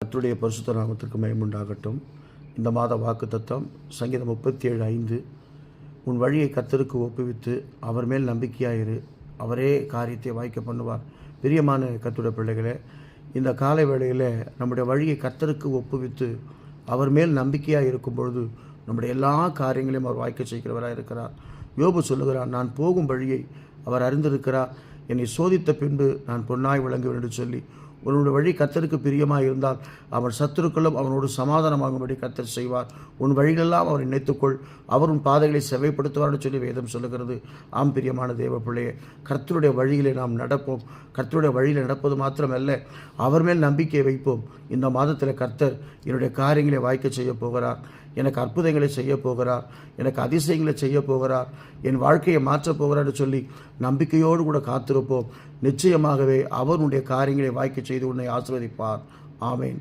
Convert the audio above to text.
கர்த்தருடைய பரிசுத்த நாமத்திற்கு மகிமை உண்டாகட்டும். இந்த மாத வாக்குத்தத்தம் சங்கீதம் 37:5. உன் வழியை கர்த்தருக்கு ஒப்புவித்து அவர் மேல் நம்பிக்கையாயிரு, அவரே காரியத்தை வாய்க்க பண்ணுவார். பிரியமான கர்த்தருடைய பிள்ளைகளே, இந்த காலை வேளையில் நம்முடைய வழியை கர்த்தருக்கு ஒப்புவித்து அவர் மேல் நம்பிக்கையாக இருக்கும் பொழுது நம்முடைய எல்லா காரியங்களையும் அவர் வாய்க்க செய்கிறவராக இருக்கிறார். யோபு சொல்லுகிறார், நான் போகும் வழியை அவர் அறிந்திருக்கிறார், என்னை சோதித்த பின்பு நான் பொன்னாய் விளங்குவேன் என்று சொல்லி, உன்னுடைய வழி கர்த்தருக்கு பிரியமாக இருந்தால் அவன் சத்துருக்களும் அவனோடு சமாதானமாகும்படி கர்த்தர் செய்வார். உன் வழிகளெல்லாம் அவர் நினைத்துக்கொள், அவர் உன் பாதைகளை செவைப்படுத்துவார் என்று சொல்லி வேதம் சொல்லுகிறது. ஆம் பிரியமான தேவ பிள்ளையே, கர்த்தருடைய வழியிலே நாம் நடப்போம். கர்த்தருடைய வழியில் நடப்பது மாத்திரமல்ல, அவர் மேல் நம்பிக்கை வைப்போம். இந்த மாதத்தில் கர்த்தர் என்னுடைய காரியங்களை வாய்க்க செய்ய போகிறார், எனக்கு அற்புதங்களை செய்ய போகிறார், எனக்கு அதிசயங்களை செய்ய போகிறார், என் வாழ்க்கையை மாற்றப் போகிறார் என்று சொல்லி நம்பிக்கையோடு கூட காத்திருப்போம். நிச்சயமாகவே அவருடைய காரியங்களை வாய்க்க செய்து உன்னை ஆசீர்வதிப்பார். ஆமேன்.